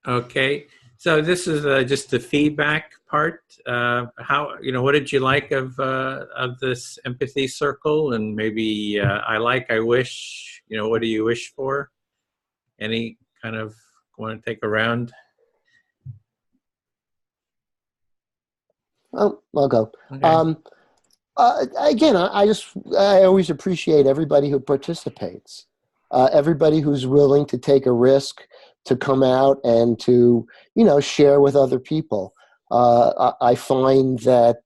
Okay. So this is just the feedback part. How, what did you like of this empathy circle? And maybe I like, I wish, what do you wish for? Any kind of want to take a round? Oh, I'll go. Okay. Um, again, I always appreciate everybody who participates, everybody who's willing to take a risk to come out and to share with other people. I find that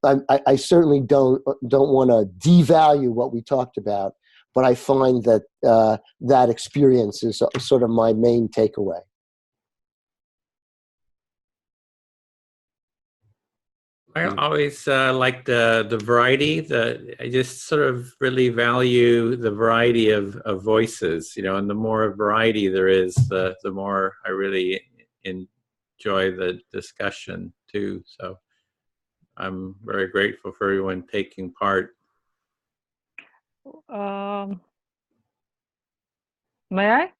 I certainly don't want to devalue what we talked about, but I find that that experience is sort of my main takeaway. I Mm. always like the variety. I just sort of really value the variety of voices, and the more variety there is, the more I really enjoy the discussion too. So I'm very grateful for everyone taking part. Um, may I?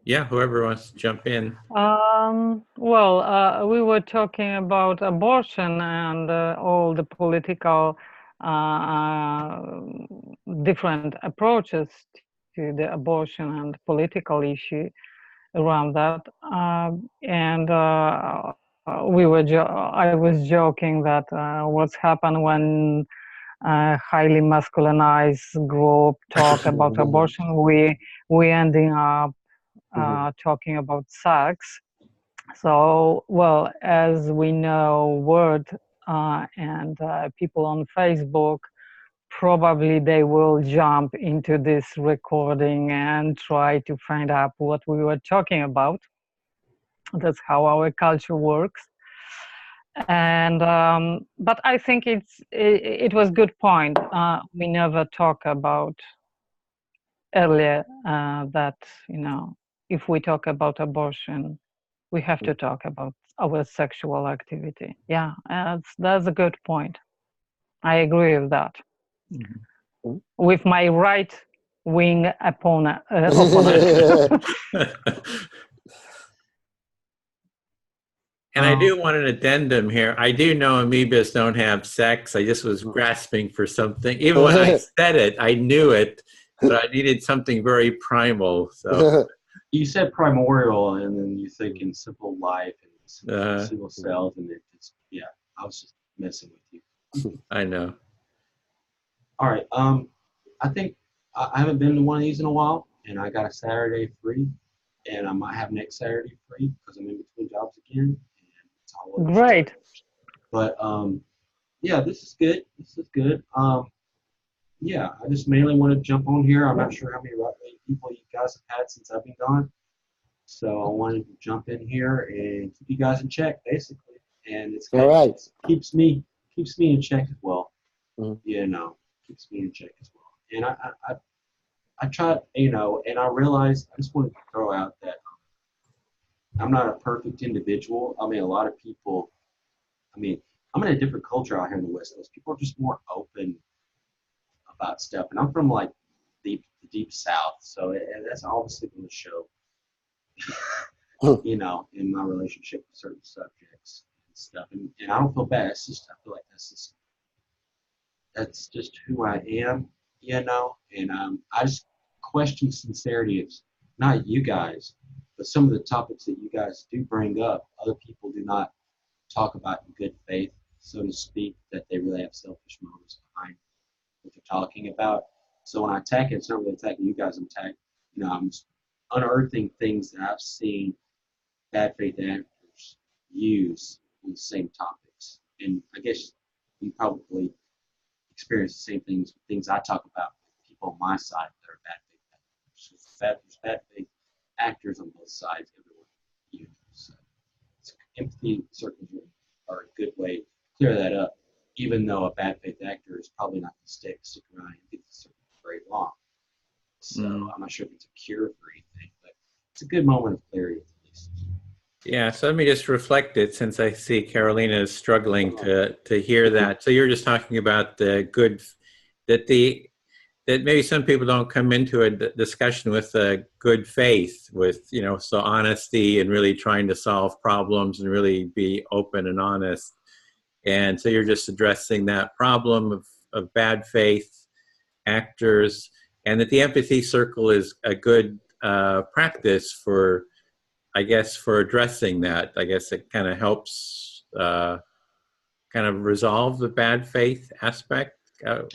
Yeah, whoever wants to jump in. We were talking about abortion and all the political uh, different approaches to the abortion and political issue around that. And I was joking that what's happened when highly masculinized group talk about abortion, we ending up talking about sex. So, well, as we know, Word and people on Facebook, probably they will jump into this recording and try to find out what we were talking about. That's how our culture works. And but I think it was good point. We never talk about earlier that if we talk about abortion, we have to talk about our sexual activity. Yeah, that's a good point. I agree with that. With my right wing opponent. And I do want an addendum here. I do know amoebas don't have sex. I just was grasping for something. Even when I said it, I knew it, but I needed something very primal. So you said primordial, and then you think in simple life and single cells, and it's I was just messing with you. I know. All right. I think I haven't been to one of these in a while, and I got a Saturday free, and I might have next Saturday free because I'm in between jobs again. Great. But yeah, this is good. This is good. Yeah, I just mainly want to jump on here. I'm not sure how many people you guys have had since I've been gone, so I wanted to jump in here and keep you guys in check, basically. And it's all right. Keeps me in check as well. Mm-hmm. Keeps me in check as well. And I tried, and I realized I just wanted to throw out that I'm not a perfect individual. I mean, a lot of people, I'm in a different culture out here in the West Coast. People are just more open about stuff. And I'm from like the deep South. So that's obviously going to show, in my relationship with certain subjects and stuff. And I don't feel bad. It's just, I feel like that's just who I am, and I just question sincerity of not you guys, but some of the topics that you guys do bring up, other people do not talk about in good faith, so to speak, that they really have selfish motives behind what they're talking about. So when I attack it, it's not really attacking you guys. I'm just unearthing things that I've seen bad faith actors use on the same topics. And I guess you probably experience the same things I talk about with people on my side that are bad faith actors. There's bad faith actors on both sides everywhere. So empathy circles are a good way to clear that up, even though a bad faith actor is probably not going to stick around in empathy circles very long. So I'm not sure if it's a cure for anything, but it's a good moment of clarity at least. Yeah, so let me just reflect it since I see Carolina is struggling to hear that. So you're just talking about that that maybe some people don't come into a discussion with a good faith, with, you know, so honesty and really trying to solve problems and really be open and honest. And so you're just addressing that problem of bad faith actors, and that the empathy circle is a good practice for, I guess, for addressing that. I guess it kind of helps kind of resolve the bad faith aspect.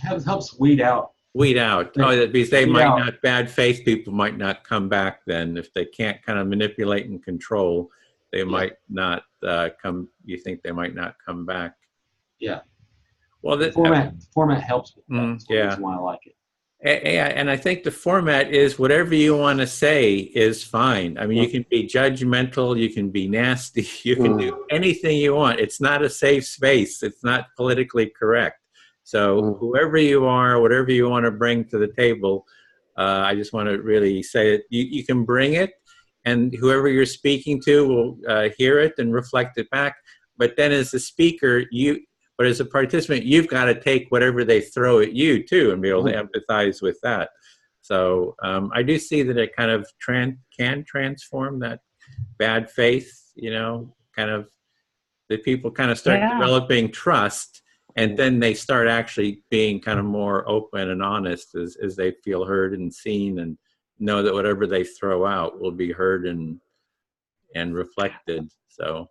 Helps weed out. Weed out. Oh, because they Weed might out. not, bad faith people might not come back then. If they can't kind of manipulate and control, they might not come, you think they might not come back. Yeah. Well, The format helps with that. That's one reason why I like it. Yeah, and I think the format is whatever you want to say is fine. I mean, you can be judgmental, you can be nasty, you can do anything you want. It's not a safe space. It's not politically correct. So whoever you are, whatever you want to bring to the table, I just want to really say it. You can bring it, and whoever you're speaking to will hear it and reflect it back. But then as a speaker, but as a participant, you've got to take whatever they throw at you too and be able to empathize with that. So I do see that it kind of can transform that bad faith, you know, kind of, that people kind of start developing trust, and then they start actually being kind of more open and honest as they feel heard and seen, and know that whatever they throw out will be heard and reflected. So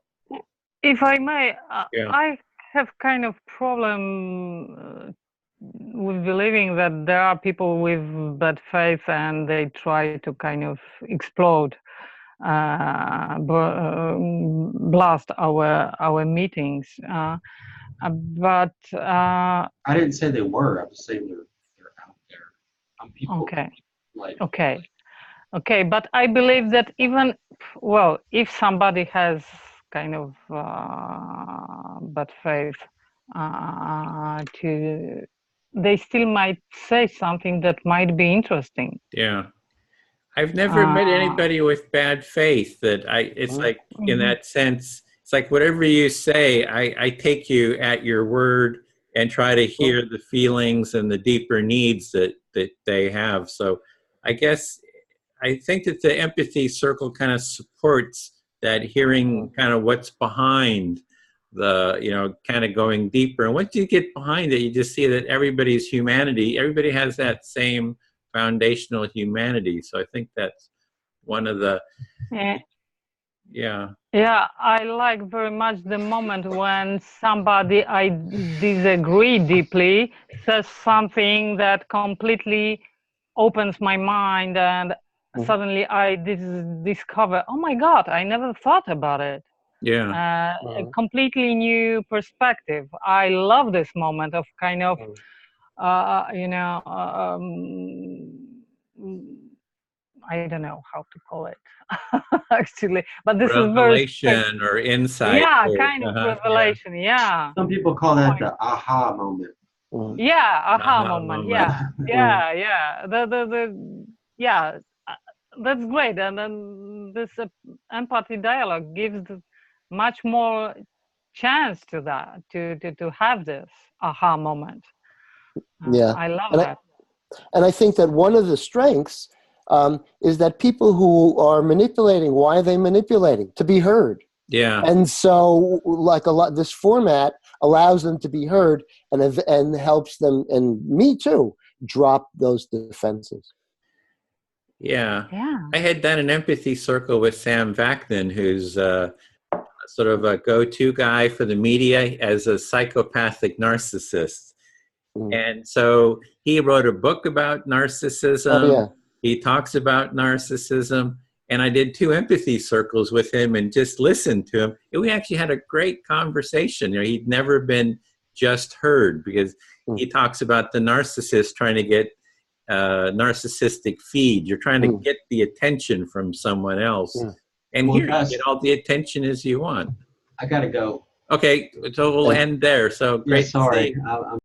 if I may, I have kind of problem with believing that there are people with bad faith and they try to kind of explode, blast our meetings. But I didn't say they were. I'm just saying they're out there. People like. Okay. But I believe that even, well, if somebody has kind of bad faith, they still might say something that might be interesting. Yeah. I've never met anybody with bad faith that it's like, in that sense, it's like whatever you say, I take you at your word and try to hear the feelings and the deeper needs that they have. So I guess, I think that the empathy circle kind of supports that, hearing kind of what's behind the, you know, kind of going deeper. And once you get behind it, you just see that everybody's humanity, everybody has that same foundational humanity. So I think that's one of the, Yeah, I like very much the moment when somebody I disagree deeply says something that completely opens my mind, and suddenly I discover, oh my God, I never thought about it. A completely new perspective. I love this moment of kind of, you know, I don't know how to call it actually, but this revelation is very or insight. Yeah, kind of revelation. Yeah. Some people call that the aha moment. Yeah, aha moment. Yeah. That's great. And then this empathy dialogue gives much more chance to that, to have this aha moment. I love that. And I think that one of the strengths is that people who are manipulating, why are they manipulating? To be heard. Yeah. And so, like this format allows them to be heard, and helps them, and me too, drop those defenses. Yeah. I had done an empathy circle with Sam Vaknin, who's sort of a go-to guy for the media as a psychopathic narcissist. And so he wrote a book about narcissism. He talks about narcissism. And I did 2 empathy circles with him and just listened to him. And we actually had a great conversation. You know, he'd never been just heard, because he talks about the narcissist trying to get narcissistic feed. You're trying to get the attention from someone else. And here, you get all the attention as you want. I got to go. Okay, so we'll end there. So great to see you.